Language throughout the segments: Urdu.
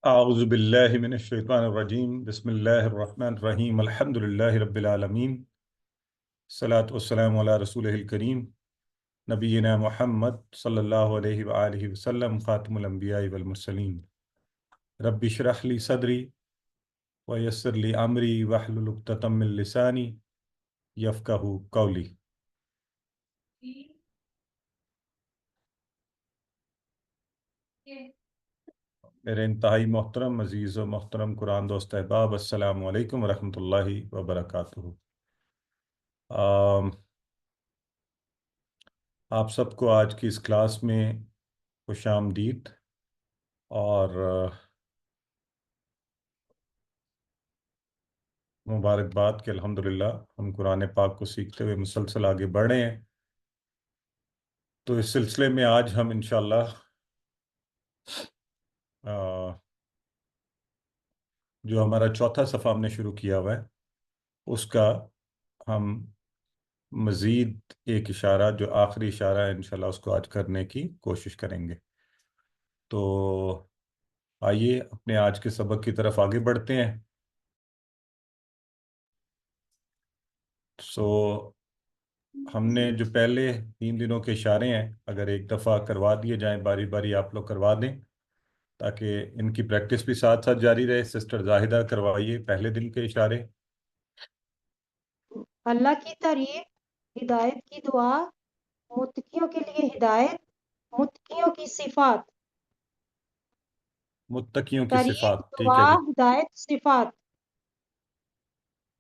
أعوذ بالله من الشيطان الرجيم بسم الله الرحمن الرحيم الحمد لله رب العالمين الصلاة والسلام على رسوله الكريم نبينا محمد صلى الله عليه وآله وسلم خاتم الأنبياء والمرسلين رب اشرح لي صدري ويسر لي أمري واحلل عقدة من لساني يفقهوا قولي۔ میرے انتہائی محترم عزیز و محترم قرآن دوست احباب، السلام علیکم ورحمۃ اللہ وبرکاتہ۔ آپ سب کو آج کی اس کلاس میں خوش آمدید، اور مبارکباد کہ الحمدللہ ہم قرآن پاک کو سیکھتے ہوئے مسلسل آگے بڑھ رہے ہیں۔ تو اس سلسلے میں آج ہم انشاءاللہ جو ہمارا چوتھا صفحہ ہم نے شروع کیا ہوا ہے اس کا ہم مزید ایک اشارہ، جو آخری اشارہ ہے، انشاءاللہ اس کو آج کرنے کی کوشش کریں گے۔ تو آئیے اپنے آج کے سبق کی طرف آگے بڑھتے ہیں۔ ہم نے جو پہلے 3 دنوں کے اشارے ہیں، اگر ایک دفعہ کروا دیے جائیں، باری باری آپ لوگ کروا دیں تاکہ ان کی پریکٹس بھی ساتھ ساتھ جاری رہے۔ سسٹر زاہدہ کروائیے پہلے دن کے اشارے۔ اللہ کی تعریف، ہدایت کی دعا، متقیوں کے لیے ہدایت، متقیوں کی صفات۔ متقیوں کی تعریف، صفات، ٹھیک ہے دعا، جی۔ ہدایت، صفات۔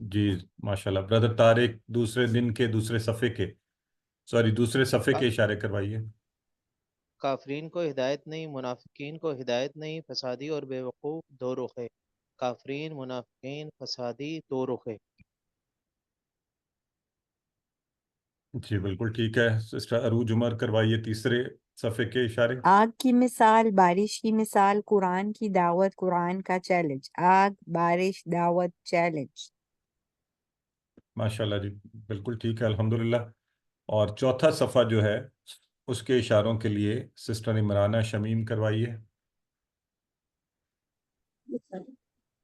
جی ماشاءاللہ، بردر طارق دوسرے دن کے دوسرے صفحے کے اشارے کروائیے۔ کافرین کو ہدایت نہیں، منافقین کو ہدایت نہیں، فسادی اور بے وقوف دو رخے۔ کافرین، منافقین، فسادی دو رخے۔ جی بالکل ٹھیک ہے۔ سسٹر عروج عمر کروائیے تیسرے صفحے کے اشارے۔ آگ کی مثال، بارش کی مثال، قرآن کی دعوت، قرآن کا چیلنج۔ آگ، بارش، دعوت، چیلنج۔ ماشاءاللہ جی بالکل ٹھیک ہے الحمدللہ۔ اور چوتھا صفحہ جو ہے اس کے اشاروں کے لیے سسٹر عمرانہ شمیم کروائیے۔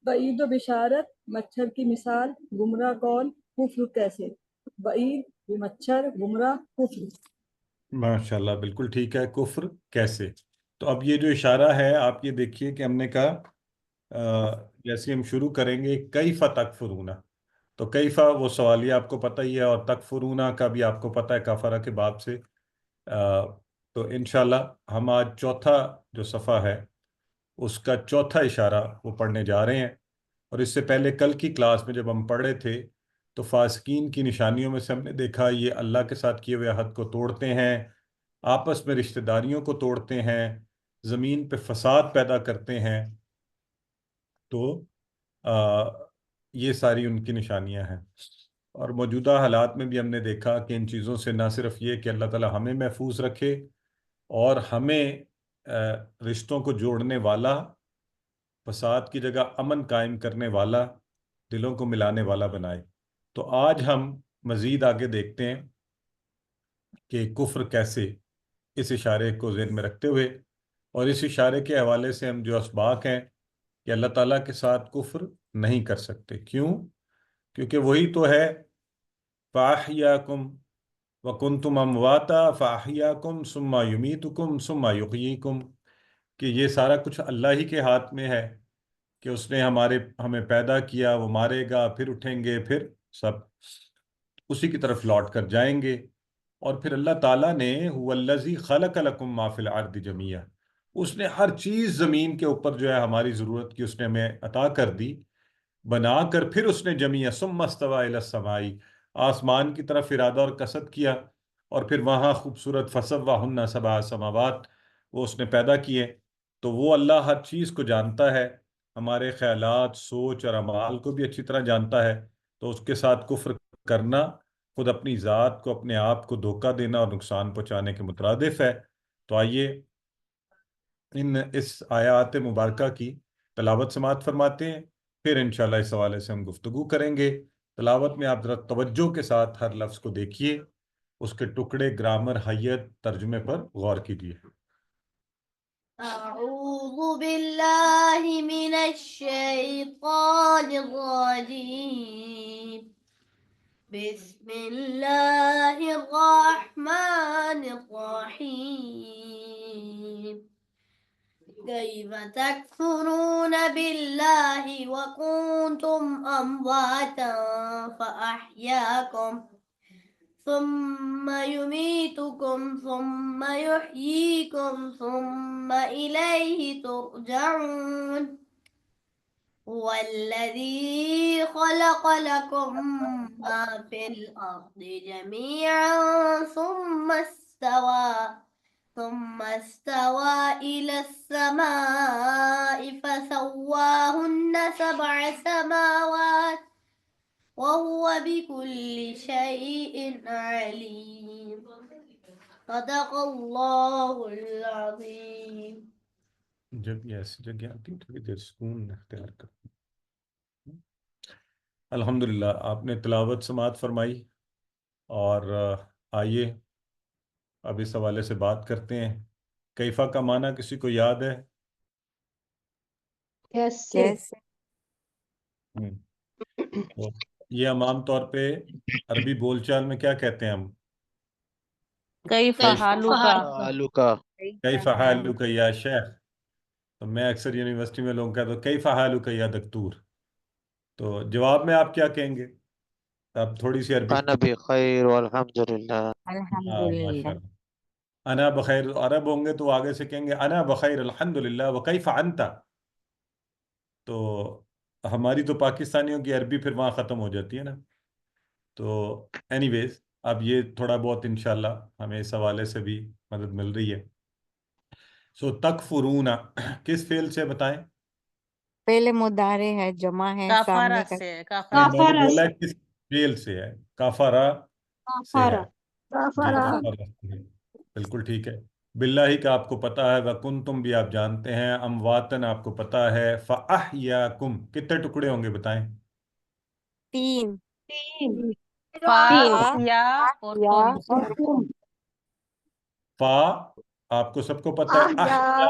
وعید و بشارت، مچھر کی مثال، گمراہ کون، کفر کیسے۔ وعید، مچھر، گمراہ، کفر۔ ماشاءاللہ بالکل ٹھیک ہے، کفر کیسے۔ تو اب یہ جو اشارہ ہے، آپ یہ دیکھیے کہ ہم نے کہا جیسے ہم شروع کریں گے کیف تکفرون، تو کیفا وہ سوالیہ آپ کو پتہ ہی ہے، اور تکفرون کا بھی آپ کو پتہ ہے کفرہ کے باب سے۔ تو انشاءاللہ ہم آج چوتھا جو صفحہ ہے اس کا چوتھا اشارہ وہ پڑھنے جا رہے ہیں۔ اور اس سے پہلے کل کی کلاس میں جب ہم پڑھ رہے تھے تو فاسقین کی نشانیوں میں سے ہم نے دیکھا یہ اللہ کے ساتھ کیے ہوئے عہد کو توڑتے ہیں، آپس میں رشتہ داریوں کو توڑتے ہیں، زمین پہ فساد پیدا کرتے ہیں۔ تو یہ ساری ان کی نشانیاں ہیں۔ اور موجودہ حالات میں بھی ہم نے دیکھا کہ ان چیزوں سے نہ صرف یہ کہ اللہ تعالی ہمیں محفوظ رکھے اور ہمیں رشتوں کو جوڑنے والا، فساد کی جگہ امن قائم کرنے والا، دلوں کو ملانے والا بنائے۔ تو آج ہم مزید آگے دیکھتے ہیں کہ کفر کیسے، اس اشارے کو ذہن میں رکھتے ہوئے، اور اس اشارے کے حوالے سے ہم جو اسباق ہیں کہ اللہ تعالیٰ کے ساتھ کفر نہیں کر سکتے۔ کیوں؟ کیونکہ وہی تو ہے فَأَحْيَاكُمْ وَكُنْتُمْ أَمْوَاتًا فَأَحْيَاكُمْ ثُمَّ يُمِيتُكُمْ ثُمَّ يُحْيِيكُمْ، کہ یہ سارا کچھ اللہ ہی کے ہاتھ میں ہے کہ اس نے ہمیں پیدا کیا، وہ مارے گا، پھر اٹھیں گے، پھر سب اسی کی طرف لوٹ کر جائیں گے۔ اور پھر اللہ تعالیٰ نے هُوَ الَّذِي خَلَقَ لَكُم مَّا فِي الْأَرْضِ جَمِيعًا، اس نے ہر چیز زمین کے اوپر جو ہے ہماری ضرورت کی اس نے ہمیں عطا کر دی، بنا کر پھر اس نے جمیع ثم استوى الى السماء، آسمان کی طرف ارادہ اور قصد کیا، اور پھر وہاں خوبصورت فسواہن سبع سماوات وہ اس نے پیدا کیے۔ تو وہ اللہ ہر چیز کو جانتا ہے، ہمارے خیالات، سوچ اور اعمال کو بھی اچھی طرح جانتا ہے۔ تو اس کے ساتھ کفر کرنا خود اپنی ذات کو، اپنے آپ کو دھوکہ دینا اور نقصان پہنچانے کے مترادف ہے۔ تو آئیے اس آیات مبارکہ کی تلاوت سماعت فرماتے ہیں، پھر انشاءاللہ اس حوالے سے ہم گفتگو کریں گے۔ تلاوت میں آپ ذرا توجہ کے ساتھ ہر لفظ کو دیکھیے، اس کے ٹکڑے، گرامر، حیت، ترجمے پر غور کیجیے۔ أعوذ بالله من الشيطان الرجيم بسم الله الرحمن الرحيم كيف تكفرون بالله وكنتم أمواتا فأحياكم ثم يميتكم ثم يحييكم ثم إليه ترجعون هو الذي خلق لكم ما في الأرض جميعا ثم استوى إلى السماء فسواهن 7 سماوات وهو بكل شيء عليم صدق الله العظيم. جب یہ ایسی جگہ آتی ہے تھوڑی دیر سکون اختیار کر. الحمدللہ آپ نے تلاوت سماعت فرمائی، اور آئیے اب اس حوالے سے بات کرتے ہیں. کیفا کا معنی کسی کو یاد ہے؟ کیسے؟ کیسے؟ تو یہ ہم عام طور پہ عربی بول چال میں کیا کہتے ہیں ہم؟ کیف حالک حالکا کیف حالک یا شیخ. تو میں اکثر یونیورسٹی میں لوگوں کہتا ہوں کیف حالک یا دکتور. تو جواب میں آپ کیا کہیں گے؟ آپ تھوڑی سی عربی. انا بخیر والحمدللہ. الحمدللہ. ماشاءاللہ. انا بخیر. عرب ہوں گے تو آگے سے کہیں گے انا بخیر الحمدللہ وکیف انت. تو ہماری تو پاکستانیوں کی عربی پھر وہاں ختم ہو جاتی ہے نا. تو اینی ویز اب یہ تھوڑا بہت انشاءاللہ ہمیں اس حوالے سے بھی مدد مل رہی ہے. سو تکفرون کس فعل سے بتائیں؟ پہلے مضارع ہے، جمع ہے، کافارہ سامنے کا سے میں نے کافارہ بولا سے. ہے کس فعل سے ہے. کافرہ سے ہے. کافارہ. جی کافرہ سے ہے. بالکل ٹھیک ہے. باللہ کا آپ کو پتا ہے، وکنتم بھی آپ جانتے ہیں، امواتن آپ کو پتا ہے، فاحیاکم کتنے ٹکڑے ہوں گے بتائیں؟ 3. تین. فا تین. یا اور یا کم. اور کم. فا آپ کو سب کو پتا ہے، احیا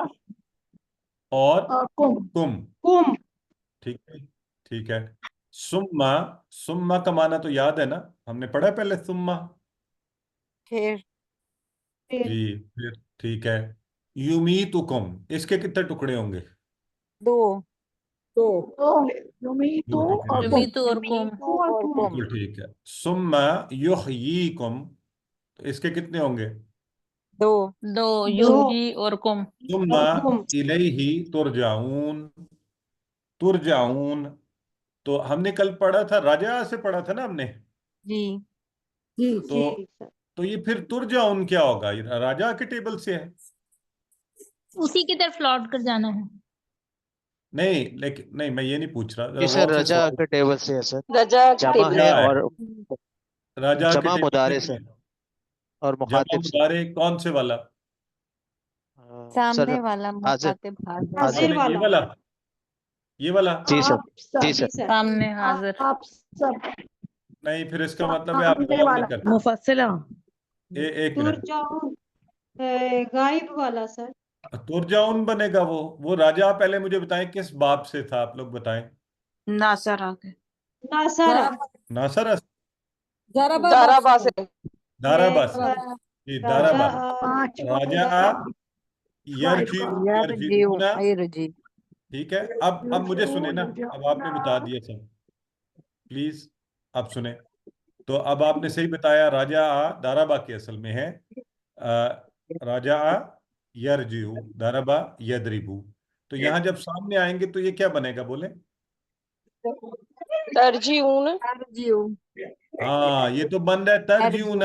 اور کم. کم. کم. ٹھیک ہے ٹھیک ہے. سما سما کا معنی تو یاد ہے نا، ہم نے پڑھا پہلے سما. پھر پھر. جی پھر ٹھیک ہے. یمیتکم اس کے کتنے ٹکڑے ہوں گے؟ 2. دو. دو ٹکڑے. یمیت اور کم. اور کم. بالکل ٹھیک ہے. ثم یحییکم تو اس کے کتنے ہوں گے؟ 2. 2 دو. یحیی اور کم. ثم کم. الیہ ترجعون. ترجعون تو ہم نے کل پڑھا تھا، راجع سے پڑھا تھا نا ہم نے. جی. جی تو تو یہ پھر ترجعون کیا ہوگا؟ یہ راجع کے ٹیبل سے ہے. اسی کی طرف لوٹ کر جانا ہے. نہیں لیکن نہیں، میں یہ نہیں پوچھ رہا. ذرا جی سر، غور سے رجا سوال. کے ٹیبل سے ہے سر. رجا جمع ہے کیا ہے؟ اور راجع کے جمع ٹیبل مضارع سے سے کیا ہے؟ اور جمع مخاطب سے. مضارع کون سے والا؟ سر سامنے والا حاضر. مخاطب حاضر. حاضر سامنے والا. یہ والا، یہ والا. جی سر. آپ سب. جی سر. سامنے حاضر. آپ سب. نہیں پھر اس کا مطلب ہے آپ غور نہیں کرتے. مفصلہ. ایک منٹ. ترجعون غائب والا سر. ترجعون بنے گا وہ راجع. پہلے مجھے بتائیں کس باب سے تھا، آپ لوگ بتائیں. ناصر آگے. ناصرہ. ناصر ضربہ سے. دارابا سے. جی دارابا. راجع. راجع یرجعون. یرجی. ٹھیک ہے. اب مجھے سنیں نا، اب آپ نے بتا دیا سب. پلیز اب سنیں. تو اب آپ نے صحیح بتایا، راجع دارابا کی اصل میں ہے راجع یرجع، دارابا یدربو. تو یہاں جب سامنے آئیں گے تو یہ کیا بنے گا بولیں؟ ترجیعون. ہاں یہ تو بن رہا ہے ترجعون،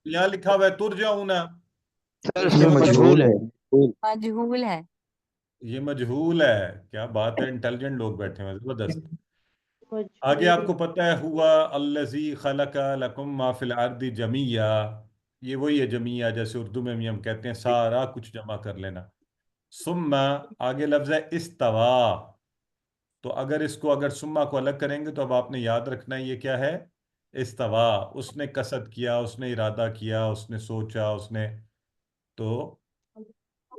یہاں لکھا ہوا ہے ترجعون. سر اس کا یہ مطلب مجہول ہے. مجہول ہے. یہ مجہول ہے. کیا بات ہے، انٹیلیجنٹ لوگ بیٹھے ہیں، زبردست. آگے آپ کو پتہ ہے ہوا الذی خلق لکم ما فی الارض جمیعا. یہ وہی ہے جمیعا، جیسے اردو میں بھی ہم کہتے ہیں سارا کچھ جمع کر لینا. ثم آگے لفظ ہے استوا. تو اگر اس کو ثم کو الگ کریں گے تو اب آپ نے یاد رکھنا ہے یہ کیا ہے؟ استوا. اس نے قصد کیا، اس نے ارادہ کیا، اس نے سوچا، اس نے. تو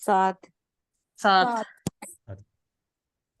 7। 7।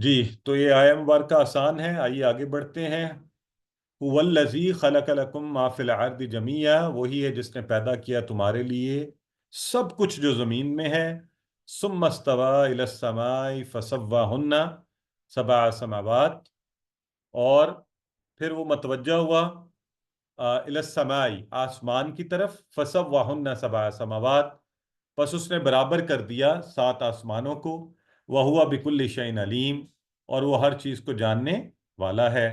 جی تو یہ آیہ مبارکہ آسان ہے، آئیے آگے بڑھتے ہیں۔ وَالَّذِي خَلَقَ لَكُم مَّا فِي الْأَرْضِ جَمِيعًا، وہی ہے جس نے پیدا کیا تمہارے لیے سب کچھ جو زمین میں ہے۔ ثُمَّ اسْتَوَىٰ إِلَى السَّمَاءِ فَسَوَّاهُنَّ سَبْعَ سَمَاوَاتٍ، اور پھر وہ متوجہ ہوا إِلَى السَّمَاءِ آسمان کی طرف، فَسَوَّاهُنَّ سَبْعَ سَمَاوَاتٍ پس اس نے برابر کر دیا 7 آسمانوں کو۔ وَهُوَ بِكُلِّ شَيْءٍ عَلِيمٌ، اور وہ ہر چیز کو جاننے والا ہے۔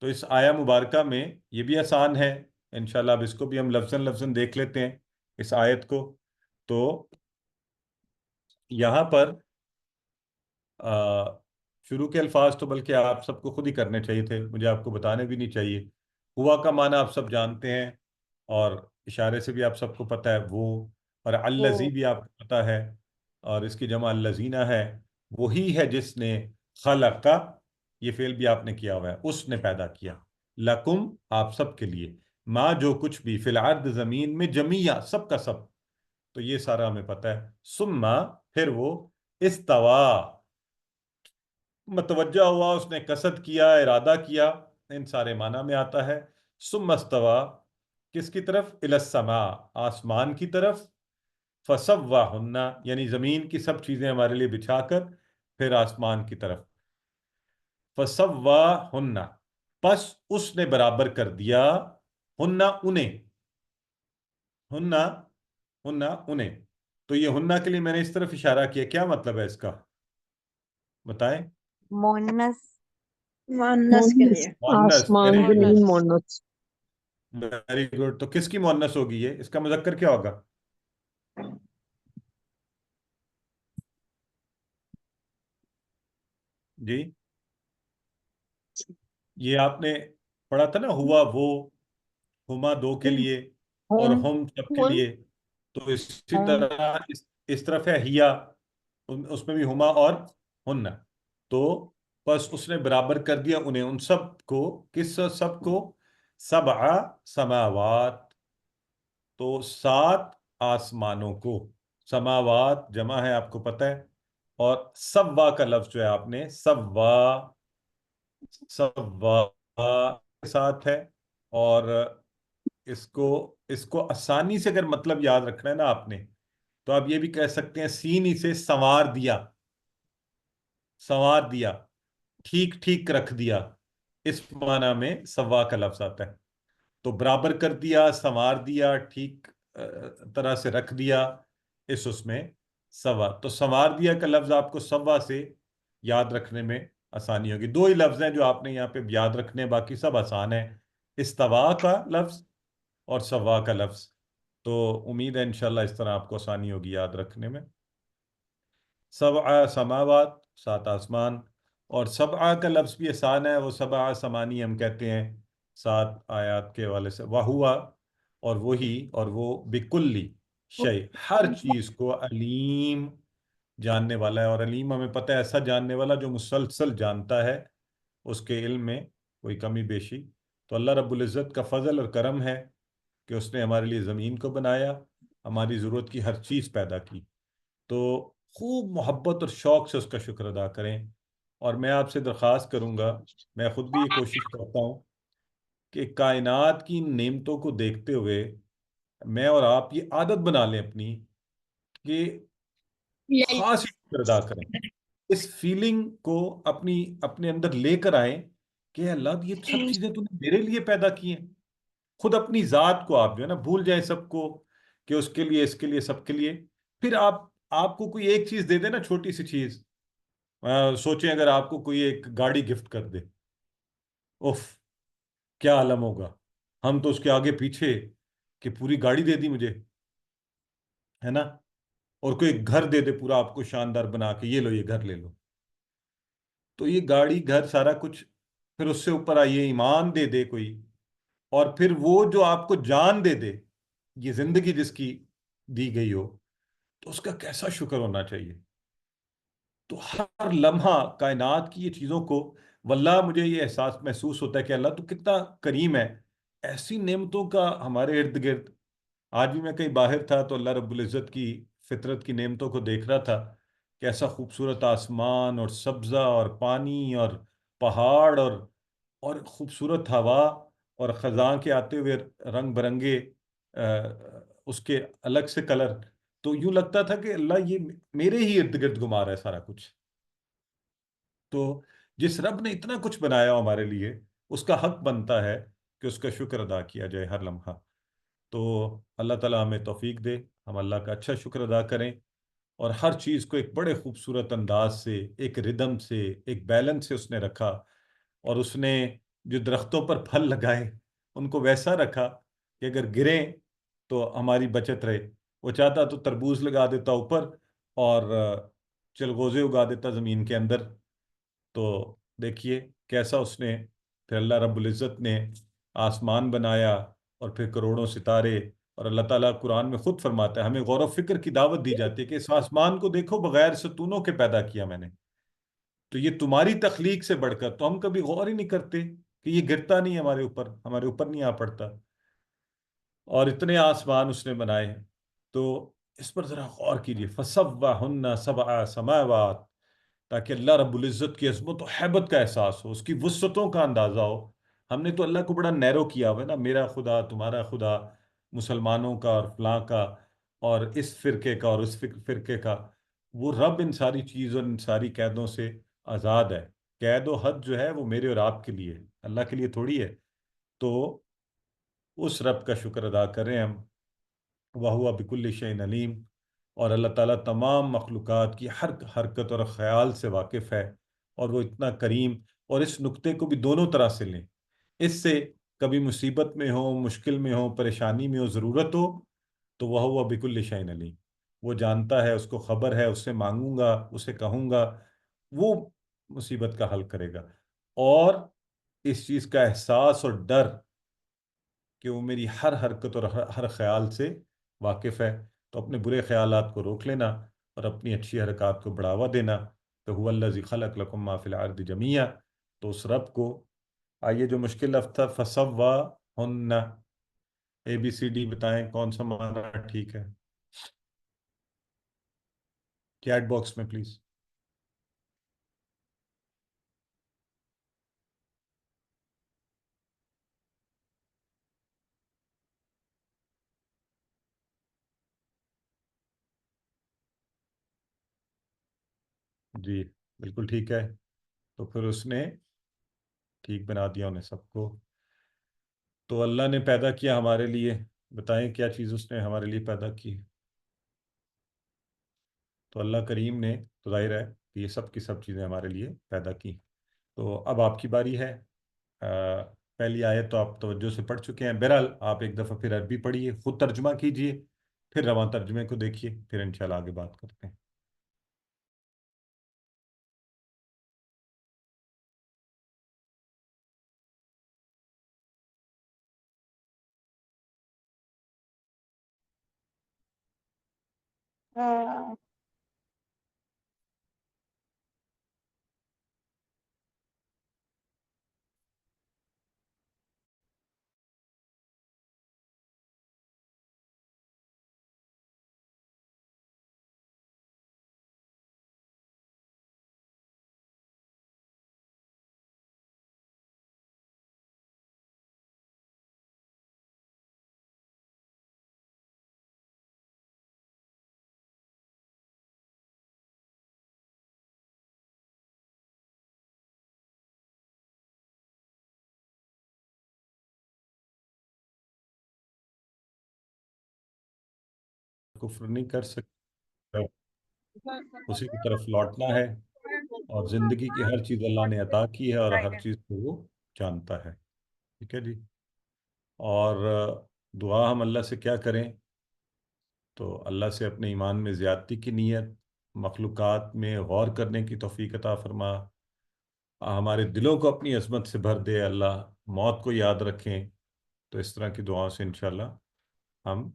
تو اس آیہ مبارکہ میں یہ بھی آسان ہے، انشاءاللہ اب اس کو بھی ہم لفظاً لفظاً دیکھ لیتے ہیں اس آیت کو۔ تو یہاں پر شروع کے الفاظ تو بلکہ آپ سب کو خود ہی کرنے چاہیے تھے، مجھے آپ کو بتانے بھی نہیں چاہیے۔ ہوا کا معنی آپ سب جانتے ہیں، اور اشارے سے بھی آپ سب کو پتہ ہے وہ، اور الذی بھی آپ کو پتہ ہے، اور اس کی جمع الذین ہے۔ وہی ہے جس نے خلق، یہ فعل بھی آپ نے کیا ہوا ہے، اس نے پیدا کیا، لکم آپ سب کے لیے، ما جو کچھ بھی فی الارض زمین میں، جمیع سب کا سب، تو یہ سارا ہمیں پتہ ہے۔ ثم پھر وہ استوا متوجہ ہوا، اس نے قصد کیا، ارادہ کیا، ان سارے معنی میں آتا ہے۔ ثم استوا کس کی طرف؟ الی السماء آسمان کی طرف، فسواہن یعنی زمین کی سب چیزیں ہمارے لیے بچھا کر پھر آسمان کی طرف، فسواہن پس اس نے برابر کر دیا، ہن انہیں، ہن ہن انہیں۔ تو یہ ہنہ کے لیے میں نے اس طرف اشارہ کیا، کیا مطلب ہے اس کا بتائیں؟ مونس مؤنث کے لیے مؤنث، آسمان کے لیے مؤنث ویری گڈ۔ تو کس کی مؤنث ہوگی یہ؟ اس کا مذکر کیا ہوگا؟ جی یہ آپ نے پڑھا تھا نا، ہوا وہ، ہما دو کے لیے اور ہم ہم سب کے لیے، تو اسی ہم طرح اس طرف ہے ہیا، اس میں بھی ہما اور ہن۔ تو بس اس نے برابر کر دیا انہیں، ان سب کو، کس سب کو؟ 7 سماوات، تو 7 آسمانوں کو، سماوات جمع ہے آپ کو پتہ ہے، اور سوا کا لفظ جو ہے آپ نے سوا، سوا کے ساتھ ہے، اور اس کو آسانی سے اگر مطلب یاد رکھنا ہے نا آپ نے، تو آپ یہ بھی کہہ سکتے ہیں سینی سے سنوار دیا، سنوار دیا، ٹھیک ٹھیک رکھ دیا، اس معنی میں سوا کا لفظ آتا ہے۔ تو برابر کر دیا، سنوار دیا، ٹھیک طرح سے رکھ دیا، اس میں سوا۔ تو سنوار دیا کا لفظ آپ کو سوا سے یاد رکھنے میں آسانی ہوگی۔ 2 ہی لفظ ہیں جو آپ نے یہاں پہ یاد رکھنے ہیں، باقی سب آسان ہے، استوا کا لفظ اور سوا کا لفظ۔ تو امید ہے انشاءاللہ اس طرح آپ کو آسانی ہوگی یاد رکھنے میں۔ 7 سماوات 7 آسمان، اور 7 کا لفظ بھی آسان ہے، وہ 7 سمانی ہم کہتے ہیں 7 آیات کے حوالے سے۔ وہوا اور وہی، اور وہ بکلی شیء ہر چیز کو علیم جاننے والا ہے، اور علیم ہمیں پتہ ہے ایسا جاننے والا جو مسلسل جانتا ہے، اس کے علم میں کوئی کمی بیشی۔ تو اللہ رب العزت کا فضل اور کرم ہے کہ اس نے ہمارے لیے زمین کو بنایا، ہماری ضرورت کی ہر چیز پیدا کی۔ تو خوب محبت اور شوق سے اس کا شکر ادا کریں، اور میں آپ سے درخواست کروں گا، میں خود بھی یہ کوشش کرتا ہوں کہ کائنات کی نعمتوں کو دیکھتے ہوئے میں اور آپ یہ عادت بنا لیں اپنی کہ خاص شکر ادا کریں، اس فیلنگ کو اپنے اندر لے کر آئیں کہ اللہ یہ سب چیزیں تو نے میرے لیے پیدا کی ہیں۔ خود اپنی ذات کو آپ جو ہے نا بھول جائیں سب کو، کہ اس کے لیے، اس کے لیے، سب کے لیے۔ پھر آپ کو کوئی ایک چیز دے دے نا، چھوٹی سی چیز، سوچیں اگر آپ کو کوئی ایک گاڑی گفٹ کر دے، اف کیا عالم ہوگا۔ ہم تو اس کے آگے پیچھے کہ پوری گاڑی دے دی مجھے، ہے نا، اور کوئی گھر دے دے پورا آپ کو شاندار بنا کے، یہ لو یہ گھر لے لو، تو یہ گاڑی گھر سارا کچھ، پھر اس سے اوپر آئیے ایمان دے دے کوئی، اور پھر وہ جو آپ کو جان دے دے، یہ زندگی جس کی دی گئی ہو، تو اس کا کیسا شکر ہونا چاہیے۔ تو ہر لمحہ کائنات کی یہ چیزوں کو، واللہ مجھے یہ احساس محسوس ہوتا ہے کہ اللہ تو کتنا کریم ہے، ایسی نعمتوں کا ہمارے ارد گرد۔ آج بھی میں کہیں باہر تھا تو اللہ رب العزت کی فطرت کی نعمتوں کو دیکھ رہا تھا، کیسا خوبصورت آسمان اور سبزہ اور پانی اور پہاڑ اور خوبصورت ہوا اور خزاں کے آتے ہوئے رنگ برنگے اس کے الگ سے کلر. تو یوں لگتا تھا کہ اللہ یہ میرے ہی ارد گرد گھما رہا ہے سارا کچھ. تو جس رب نے اتنا کچھ بنایا ہمارے لیے اس کا حق بنتا ہے کہ اس کا شکر ادا کیا جائے ہر لمحہ. تو اللہ تعالیٰ ہمیں توفیق دے ہم اللہ کا اچھا شکر ادا کریں اور ہر چیز کو ایک بڑے خوبصورت انداز سے ایک ردم سے ایک بیلنس سے اس نے رکھا. اور اس نے جو درختوں پر پھل لگائے ان کو ویسا رکھا کہ اگر گریں تو ہماری بچت رہے. وہ چاہتا تو تربوز لگا دیتا اوپر اور چلغوزے اگا دیتا زمین کے اندر. تو دیکھیے کیسا اس نے پھر اللہ رب العزت نے آسمان بنایا اور پھر کروڑوں ستارے. اور اللہ تعالیٰ قرآن میں خود فرماتا ہے ہمیں غور و فکر کی دعوت دی جاتی ہے کہ اس آسمان کو دیکھو بغیر ستونوں کے پیدا کیا میں نے. تو یہ تمہاری تخلیق سے بڑھ کر تو ہم کبھی غور ہی نہیں کرتے کہ یہ گرتا نہیں ہمارے اوپر نہیں آ پڑتا. اور اتنے آسمان اس نے بنائے ہیں. تو اس پر ذرا غور کیجیے. فَسَوَّاهُنَّ سَبْعَ سَمَاوَاتٍ تاکہ اللہ رب العزت کی عظمت و حیبت کا احساس ہو اس کی وسعتوں کا اندازہ ہو. ہم نے تو اللہ کو بڑا نیرو کیا ہوا ہے نا میرا خدا تمہارا خدا مسلمانوں کا اور فلاں کا اور اس فرقے کا اور اس فرقے کا. وہ رب ان ساری چیزوں ان ساری قیدوں سے آزاد ہے. قید و حد جو ہے وہ میرے اور آپ کے لیے ہے اللہ کے لیے تھوڑی ہے. تو اس رب کا شکر ادا کریں ہم. وَهُوَ بِكُلِّ شَيْءٍ عَلِيمٌ اور اللہ تعالیٰ تمام مخلوقات کی ہر حرکت اور خیال سے واقف ہے. اور وہ اتنا کریم. اور اس نقطے کو بھی دونوں طرح سے لیں. اس سے کبھی مصیبت میں ہو مشکل میں ہو پریشانی میں ہو ضرورت ہو تو وَهُوَ بِكُلِّ شَيْءٍ عَلِيمٌ. وہ جانتا ہے اس کو خبر ہے اس سے مانگوں گا اسے کہوں گا وہ مصیبت کا حل کرے گا. اور اس چیز کا احساس اور ڈر کہ وہ میری ہر حرکت اور ہر خیال سے واقف ہے. تو اپنے برے خیالات کو روک لینا اور اپنی اچھی حرکات کو بڑھاوا دینا. تو هو الذی خلق لکم ما فی الارض جمیعا. تو اس رب کو آئیے جو مشکل لفظ تھا فسواہن ABCD بتائیں کون سا معنی ٹھیک ہے چیٹ باکس میں پلیز. جی بالکل ٹھیک ہے. تو پھر اس نے ٹھیک بنا دیا انہیں سب کو. تو اللہ نے پیدا کیا ہمارے لیے. بتائیں کیا چیز اس نے ہمارے لیے پیدا کی. تو اللہ کریم نے تو ظاہر ہے کہ یہ سب کی سب چیزیں ہمارے لیے پیدا کی. تو اب آپ کی باری ہے. پہلی آیت تو آپ توجہ سے پڑھ چکے ہیں. بہرحال آپ ایک دفعہ پھر عربی پڑھیے خود ترجمہ کیجئے پھر رواں ترجمے کو دیکھیے پھر انشاءاللہ آگے بات کرتے ہیں. کفر نہیں کر سکتے اسی کی طرف لوٹنا ہے. اور زندگی کی ہر چیز اللہ نے عطا کی ہے اور ہر چیز کو وہ جانتا ہے. ٹھیک ہے جی. اور دعا ہم اللہ سے کیا کریں تو اللہ سے اپنے ایمان میں زیادتی کی نیت مخلوقات میں غور کرنے کی توفیق عطا فرما. ہمارے دلوں کو اپنی عظمت سے بھر دے اللہ. موت کو یاد رکھیں. تو اس طرح کی دعاؤں سے انشاءاللہ ہم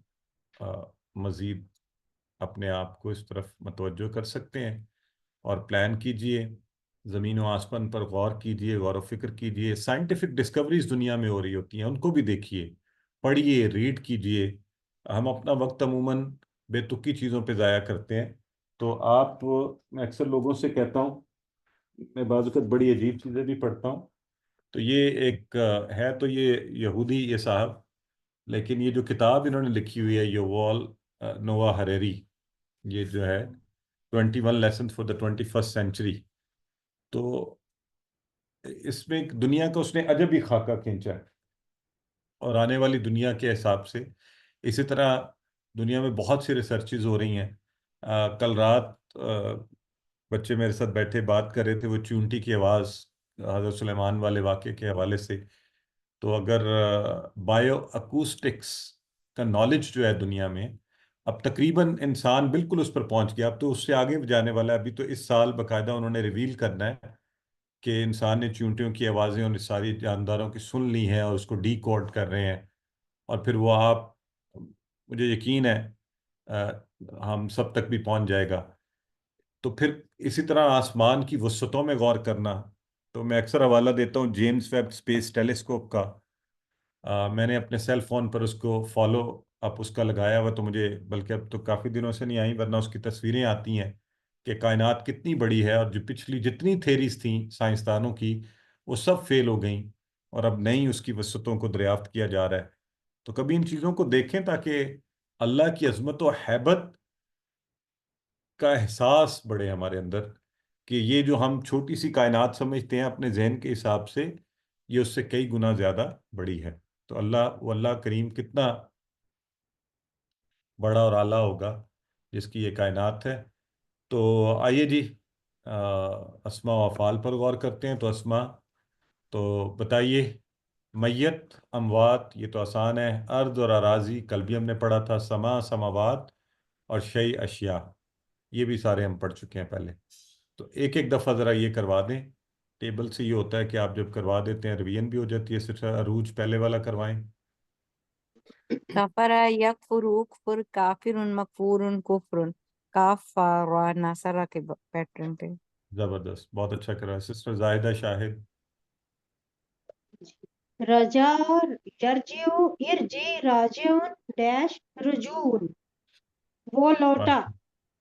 مزید اپنے آپ کو اس طرف متوجہ کر سکتے ہیں. اور پلان کیجئے زمین و آسمان پر غور کیجئے غور و فکر کیجئے. سائنٹیفک ڈسکوریز دنیا میں ہو رہی ہوتی ہیں ان کو بھی دیکھیے پڑھیے ریڈ کیجئے. ہم اپنا وقت عموماً بے تکی چیزوں پہ ضائع کرتے ہیں. تو آپ میں اکثر لوگوں سے کہتا ہوں، میں بعض اوقات بڑی عجیب چیزیں بھی پڑھتا ہوں. تو یہ ایک ہے تو یہ یہودی یہ صاحب، لیکن یہ جو کتاب انہوں نے لکھی ہوئی ہے یووال نووا ہریری، یہ جو ہے 21 lessons for the 21st century, تو اس میں ایک دنیا کا اس نے عجب ہی خاکہ کھینچا ہے، اور آنے والی دنیا کے حساب سے. اسی طرح دنیا میں بہت سی ریسرچز ہو رہی ہیں. کل رات بچے میرے ساتھ بیٹھے بات کر رہے تھے، وہ چونٹی کی آواز حضرت سلیمان والے واقعے کے حوالے سے. تو اگر بایو اکوسٹکس کا نالج جو ہے دنیا میں، اب تقریباً انسان بالکل اس پر پہنچ گیا. اب تو اس سے آگے بھی جانے والا ہے. ابھی تو اس سال باقاعدہ انہوں نے ریویل کرنا ہے کہ انسان نے چونٹیوں کی آوازیں ان ساری جانداروں کی سن لی ہیں اور اس کو ڈی کوڈ کر رہے ہیں، اور پھر وہ آپ، مجھے یقین ہے ہم سب تک بھی پہنچ جائے گا. تو پھر اسی طرح آسمان کی وسعتوں میں غور کرنا. تو میں اکثر حوالہ دیتا ہوں جیمز ویب اسپیس ٹیلیسکوپ کا. میں نے اپنے سیل فون پر اس کو فالو اپ اس کا لگایا ہوا، تو مجھے بلکہ اب تو کافی دنوں سے نہیں آئی، ورنہ اس کی تصویریں آتی ہیں کہ کائنات کتنی بڑی ہے، اور جو پچھلی جتنی تھیریز تھیں سائنسدانوں کی وہ سب فیل ہو گئیں، اور اب نئی اس کی وسعتوں کو دریافت کیا جا رہا ہے. تو کبھی ان چیزوں کو دیکھیں تاکہ اللہ کی عظمت و ہیبت کا احساس بڑھے ہمارے اندر، کہ یہ جو ہم چھوٹی سی کائنات سمجھتے ہیں اپنے ذہن کے حساب سے، یہ اس سے کئی گنا زیادہ بڑی ہے. تو اللہ کریم کتنا بڑا اور اعلیٰ ہوگا جس کی یہ کائنات ہے. تو آئیے جی اسماء و افعال پر غور کرتے ہیں. تو اسماء، تو بتائیے، میت، اموات، یہ تو آسان ہے. ارض اور اراضی کل بھی ہم نے پڑھا تھا. سما، سماوات، اور شیء، اشیاء، یہ بھی سارے ہم پڑھ چکے ہیں پہلے. تو ایک ایک دفعہ ذرا یہ کروا دیں. ٹیبل سے یہ ہوتا ہے کہ آپ جب کروا دیتے ہیں ریویژن بھی ہو جاتی ہے. صرف عروج پہلے والا کروائیں. کفر یکفر اکفر کافر مکفور کفر، کاف را ناصرہ کے پیٹرن پہ. زبردست، بہت اچھا کرا ہے. سسٹر زاہدہ شاہد. رجا، یرجیو، ارجی، راجعون، ڈیش، رجون، وہ لوٹا.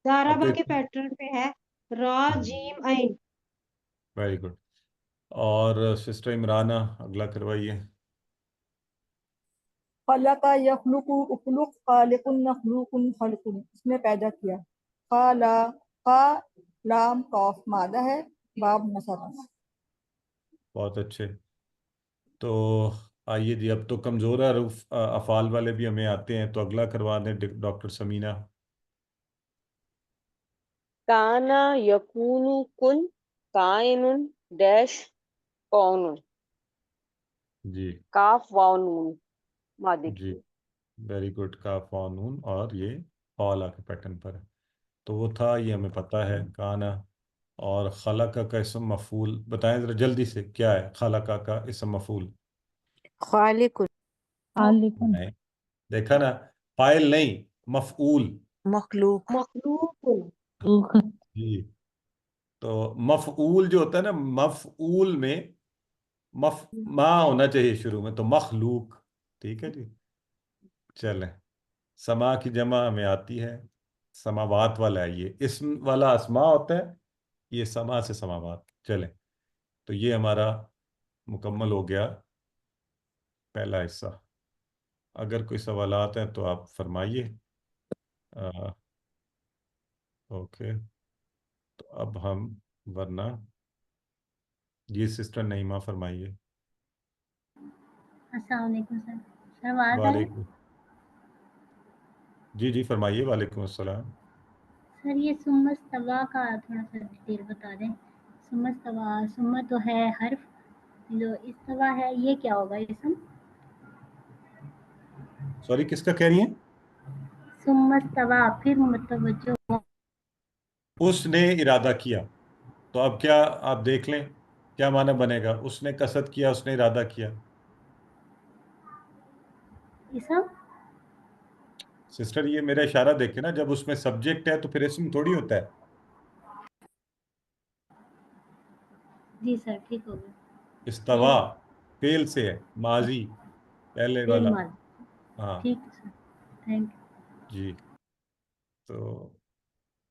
زارا اب با کے دیکھ، پیٹرن پہ ہے را جیم عین. Very good. اور سسٹر عمرانہ اگلا کروائیے. خلق یخلق اخلق خالق مخلوق خلق، اس نے پیدا کیا. خالا، خا لام قاف مادہ ہے، باب نصب. بہت اچھے. تو آئیے جی، اب تو کمزور حروف افعال والے بھی ہمیں آتے ہیں، تو اگلا کروا دیں ڈاکٹر سمینہ. کانا یکون کن کائن ڈیش کون، جی کاف واو نون مادے جی، کی. Very good. کاف و نون، اور یہ فعلا کے پیٹرن پر ہے. تو وہ تھا، یہ ہمیں پتہ ہے کانا. اور خلق کا اسم مفعول بتائیں ذرا جلدی سے، کیا ہے خلق کا اسم مفعول؟ خالق، خالق، نہیں، دیکھا نا، فاعل نہیں، مفعول. مخلوق. مخلوق. جی. تو مفعول جو ہوتا ہے نا، مفعول میں ما ہونا چاہیے شروع میں، تو مخلوق. ٹھیک ہے جی. چلیں، سما کی جمع ہمیں آتی ہے، سماوات والا ہے، یہ اسم والا اسما ہوتا ہے، یہ سما سے سماوات. چلیں، تو یہ ہمارا مکمل ہو گیا پہلا حصہ. اگر کوئی سوالات ہیں تو آپ فرمائیے. اوکے، تو اب ہم، ورنہ جی سسٹر نعیمہ فرمائیے. السلام علیکم سر. سر آواز آ رہی ہے؟ وعلیکم، جی جی فرمائیے. وعلیکم السلام. سر یہ سمت استوا کا تھوڑا سا ڈیٹیل بتا دیں. سمت استوا، سمت تو ہے حرف، جو استوا ہے یہ کیا ہوگا اسم؟ سوری، کس کا کہہ رہی ہیں؟ سمت استوا پھر متوجہ. اس نے ارادہ کیا. تو اب کیا آپ دیکھ لیں کیا معنی بنے گا. اس نے قصد کیا، اس نے ارادہ کیا. اسم سسٹر یہ میرا اشارہ دیکھیں نا، جب اس میں سبجیکٹ ہے تو پھر اسم تھوڑی ہوتا ہے. جی سر ٹھیک ہو گیا. استوا فعل سے ہے، ماضی پہلے فعل والا. ماضی. ہاں ٹھیک ہے سر، تھینک یو. جی. تو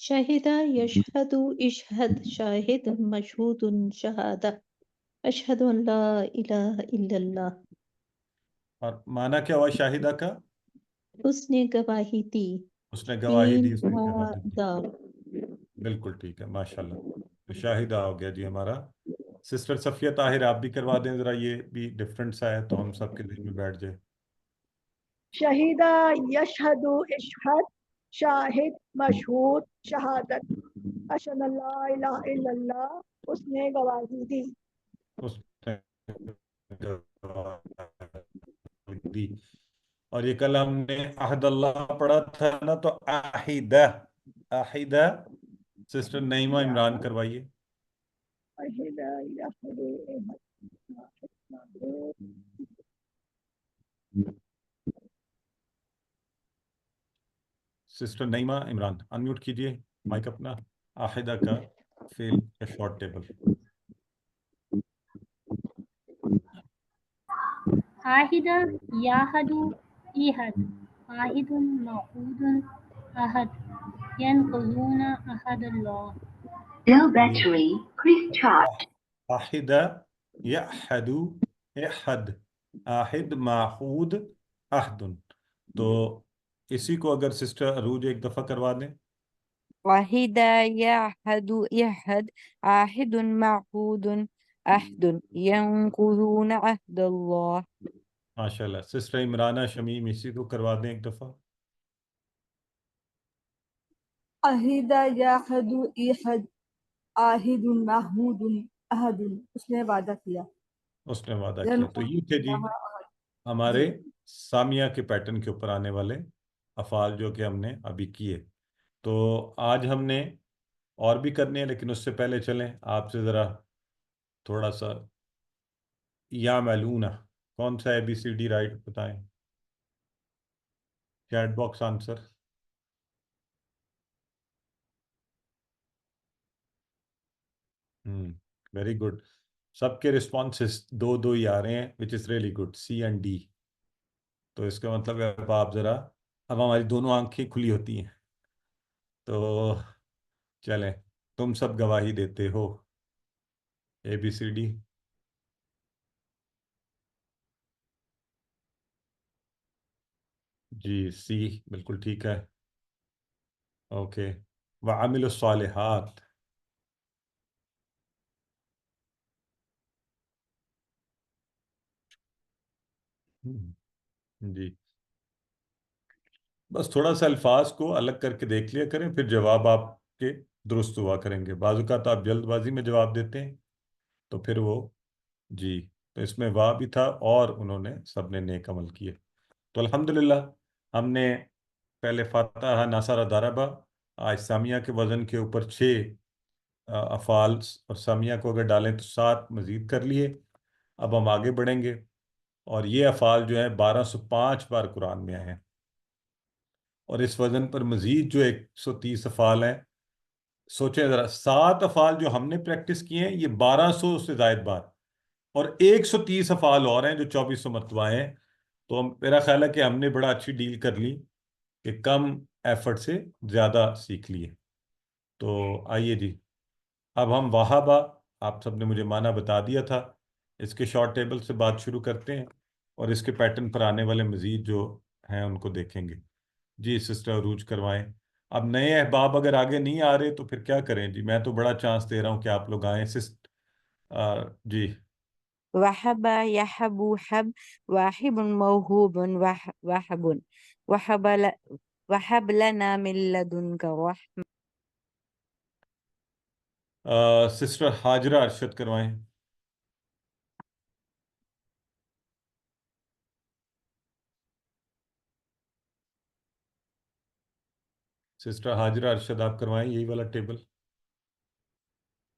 شهد يشهد اشهد شاهد مشهود شهادة أشهد أن لا إله إلا الله اور معنی کیا ہوا شاہدہ کا؟ اس نے گواہی دی اس نے گواہی دی، تین اس نے شہادت دی. شہادہ بالکل ٹھیک ہے، ماشاءاللہ. تو شاہدہ ہو گیا جی ہمارا. سسٹر صفیہ طاہر آپ بھی کروا دیں ذرا، یہ بھی ڈفرینٹ سا ہے تو ہم سب کے ذہن میں بیٹھ جائے. شہیدہ یشہد اشہد شاہد مشہود شہادت اشہد ان لا الہ الا اللہ اس نے گواہی دی. اس نے گواہی دی. اور یہ کل ہم نے عہد اللہ پڑھا تھا نا، تو عہدہ عہدہ سسٹر نعیمہ عمران کروائیے. شہیدہ یشہد سسٹر نعیمہ عمران انمیوٹ کیجئے مائک اپنا. عہدہ کا فعل کا شارٹ ٹیبل. عاہدہ یاہدو ایہد عاہد معہود عہد ینقضون عہد اللہ. Low battery, please charge. عہدہ یعہد احد عہد معہود عہد. تو اسی کو اگر سسٹر عروج ایک دفعہ کروا دیں. وحد يعهد يعهد عاهد معهود عهد ينقضون عهد الله. ماشاءاللہ. سسٹر عمرانہ شمیم اسی کو کروا دیں ایک دفعہ. عہدہ یشہد ایہد عاہد معہود عہد اس نے وعدہ کیا. اس نے وعدہ کیا. تو یہ تھے جی ہمارے سامیہ کے پیٹرن کے اوپر آنے والے افعال جو کہ ہم نے ابھی کیے. تو آج ہم نے اور بھی کرنے ہیں، لیکن اس سے پہلے چلیں آپ سے ذرا تھوڑا سا یعملون کون سا ABCD رائٹ بتائیں. Chat box answer. Very good. سب کے رسپانسز دو دو ہی آ رہے ہیں which is really good. C and D. تو اس کا مطلب ہے اب آپ ذرا، اب ہماری دونوں آنکھیں کھلی ہوتی ہیں. تو چلیں تم سب گواہی دیتے ہو. ABCD. جی C بالکل ٹھیک ہے. اوکے. وعملوا الصالحات. جی بس تھوڑا سا الفاظ کو الگ کر کے دیکھ لیا کریں، پھر جواب آپ کے درست ہوا کریں گے. بعض اوقات آپ جلد بازی میں جواب دیتے ہیں تو پھر وہ جی. تو اس میں واہ بھی تھا اور انہوں نے سب نے نیک عمل کیے. تو الحمدللہ ہم نے پہلے فاتحہ ناصرہ ضربہ، آج سامیہ کے وزن کے اوپر 6 افعال اور سامیہ کو اگر ڈالیں تو 7 مزید کر لیے. اب ہم آگے بڑھیں گے اور یہ افعال جو ہیں 1205 بار قرآن میں آئے ہیں، اور اس وزن پر مزید جو 130 افعال ہیں. سوچیں ذرا، 7 افعال جو ہم نے پریکٹس کیے ہیں یہ 1200 سے زائد بار، اور 130 افعال اور ہیں جو 2400 مرتبہ ہیں. تو میرا خیال ہے کہ ہم نے بڑا اچھی ڈیل کر لی کہ کم ایفرٹ سے زیادہ سیکھ لیے. تو آئیے جی اب ہم وہابہ، آپ سب نے مجھے معنی بتا دیا تھا، اس کے شارٹ ٹیبل سے بات شروع کرتے ہیں اور اس کے پیٹرن پر آنے والے مزید جو ہیں ان کو دیکھیں گے. جی سسٹر عروج کروائیں. اب نئے احباب اگر آگے نہیں آ رہے تو پھر کیا کریں جی؟ میں تو بڑا چانس دے رہا ہوں کہ آپ لوگ آئیں. جی وهب يهب حب واهب موهوب وهب وهب لنا من لدنك رحمة. سسٹر حاجرہ ارشد کروائیں. سسٹر حاجرہ ارشد آپ کروائیں یہی والا ٹیبل.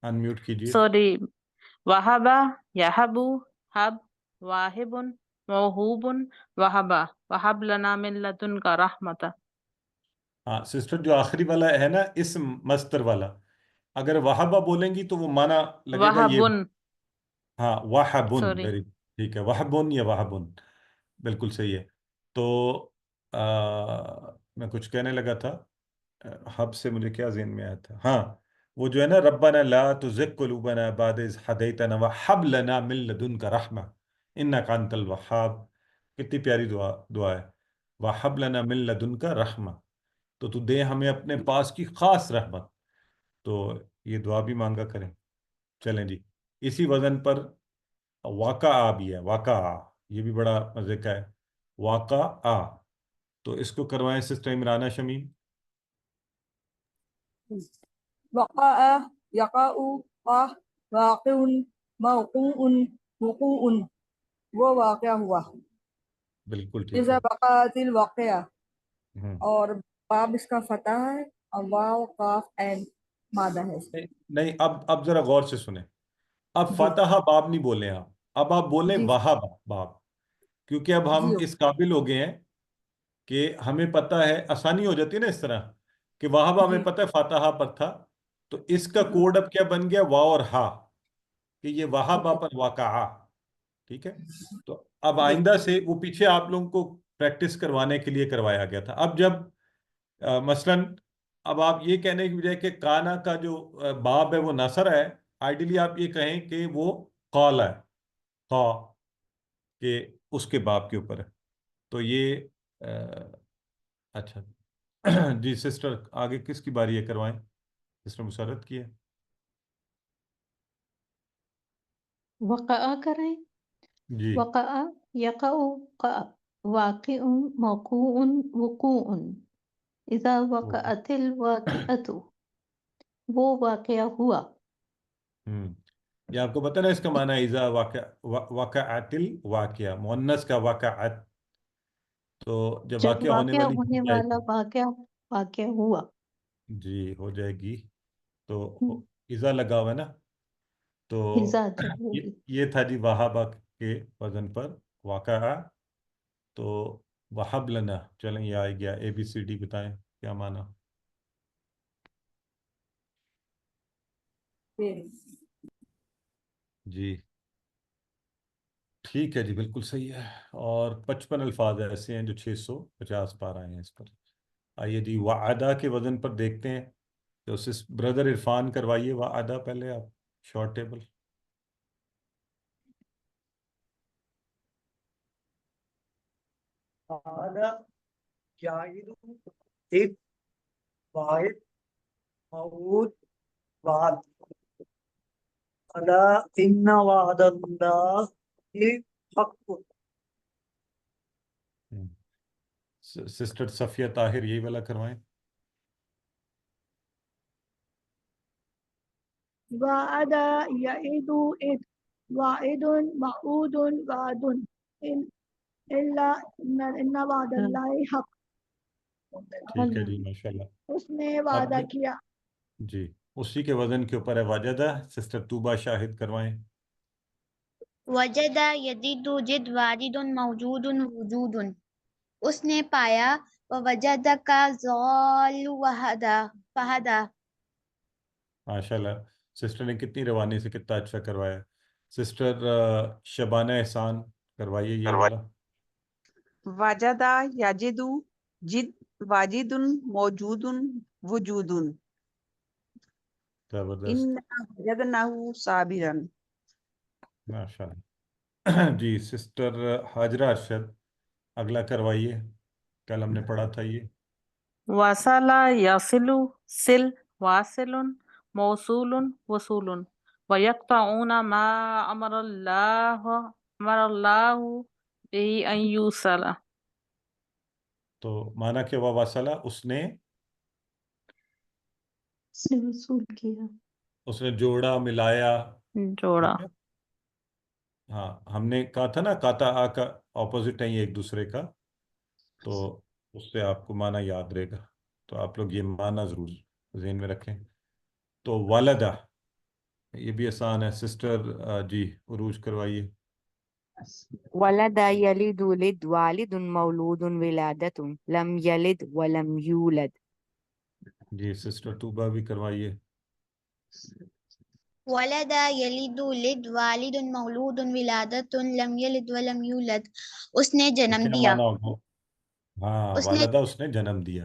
انمیوٹ کیجئے. سوری، وہبا یہبو حب واہب موہوب وہبا وہب لنا من لدنک رحمت. ہاں سسٹر جو آخری والا ہے نا اسم مصدر والا، اگر وہبہ بولیں گی تو وہ معنی لگے گا یہ. وہبن، ہاں وہبن، سوری. ویری ٹھیک ہے. وہبن یا وہبن بالکل صحیح ہے. تو میں کچھ کہنے لگا تھا. حب سے مجھے کیا ذہن میں آیا تھا، ہاں وہ جو ہے نا ربنا لا تزغ قلوبنا بعد اذ ہدیتنا وہب لنا من لدنک رحمہ انک انت الوہاب. کتنی پیاری دعا ہے، وہب لنا من لدنک رحمہ، تو دے ہمیں اپنے پاس کی خاص رحمت. تو یہ دعا بھی مانگا کریں. چلیں جی، اسی وزن پر واقعہ بھی ہے، واقعہ یہ بھی بڑا مزے کا ہے، واقعہ. تو اس کو کروائیں سسٹر عمرانہ شمیم. وقع يقع قه واقع موقوع وقوع وہ واقعہ ہوا. بالکل ٹھیک اذا ہے. وقعت الواقعہ، ہم۔ اور باب اس کا فتح ہے اور واو قاف عین مادہ ہے. نہیں، اب ذرا غور سے سنیں. اب جی فاتحہ باب نہیں بولیں آپ، اب آپ بولیں جی وہاب باب، کیونکہ اب ہم جی اس قابل ہو گئے ہیں کہ ہمیں پتہ ہے، آسانی ہو جاتی ہے نا اس طرح کہ وہاب ہمیں جی پتہ ہے فاتحہ پر تھا، تو اس کا کوڈ اب کیا بن گیا، واو اور ہا، کہ یہ وہاب اوکے پر واقعہ. ٹھیک ہے. تو اب جی آئندہ سے وہ پیچھے آپ لوگوں کو پریکٹس کروانے کے لیے کروایا گیا تھا. اب جب مثلاً اب آپ یہ کہنے کی بجائے کہ کانا کا جو باب ہے وہ نصر ہے، آئیڈیلی آپ یہ کہیں کہ وہ قال ہے، قا، کہ اس کے باب کے اوپر ہے. تو یہ اچھا جی سسٹر آگے کس کی باری ہے، کروائیں. سسٹر مسرت کی ہے. وقع کریں. جی وقع یقع واقع موقوع وقوع. اذا اوکے. وقعت الواقعۃ، وہ واقعہ ہوا. یہ آپ کو پتہ نا اس کا معنی ہے اذا وقعت الواقعہ، مؤنث کا وقعت، تو جب جب واقعہ ہونے واقعہ والی ہونے چیز آئے والا گی، واقعہ ہوا. جی ہو جائے گی. تو ہم، اذا لگا ہوا ہے نا. تو اذا جب یہ ہوگی. یہ تھا جی وہابہ کے وزن پر واقعہ. تو وہب لنا، چلیں یہ آ گیا. ABCD بتائیں کیا معنی. جی ٹھیک ہے جی، بالکل صحیح ہے. اور 55 الفاظ ایسے ہیں جو 650 پار آئے ہیں اس پر. آئیے جی وعدہ کے وزن پر دیکھتے ہیں. تو بردر عرفان کروائیے وعدہ پہلے آپ، شارٹ ٹیبل. هذا جاهد إذ واحد موجود وعد. ألا إن وعد الله حق. سسٹر صفیہ طاہر یہی والا کروائیں. وعد يعد إذ واعد موعود وعد إلا إن وعد الله حق. ٹھیک ہے جی ماشاءاللہ. اس نے اب وعدہ کیا. جی اسی کے وزن کے اوپر ہے وجدہ. سسٹر طوبہ شاہد کروائیں. وجد یجد جد واجد موجود وجود. اس نے پایا، ووجد کا ضال فہدا. ماشاءاللہ، سسٹر نے کتنی روانی سے کتنا اچھا کروایا. سسٹر شبانہ احسان کروائیے یہ والا. وجدہ یجدو جد واجد موجود وجود. زبردست. انا وجدناہ صابرا. ماشاءاللہ. جی سسٹر حاجرہ ارشد اگلا کروائیے، کل ہم نے پڑھا تھا یہ. وصل يصل سل واصل موصول وصول ويقطعون ما أمر الله به أن يوصل. تو معنی کہ وہ وصلہ، اس نے اس نے وصول کیا. اس نے جوڑا ملایا. جوڑا. ٹھیک ہے. ہاں ہم نے کہا تھا نا کاتا آ کا اپوزٹ ہے یہ ایک دوسرے کا، تو اس سے آپ کو معنی یاد رہے گا. تو آپ لوگ یہ معنی ضرور ذہن میں رکھیں. تو والدہ یہ بھی آسان ہے. سسٹر جی عروج کروائیے. ولد يلد ولد والد مولود ولادة لم يلد ولم يولد. جی سسٹر طوبہ بھی کروائیے. ولد یلد ولد والد مولود ولادت لم یلد ولم یولد. اس نے تو جنم کیا دیا. معنی ہوگا. ہاں اس نے والدہ، اس نے جنم دیا.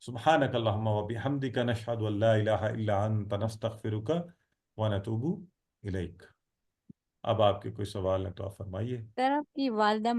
سبحانک اللہم و بحمدک نشہد ان لا الہ الا انت نستغفرک و نتوب الیک۔ اب آپ کے کوئی سوال ہیں تو آپ فرمائیے۔ طرف کی والدہ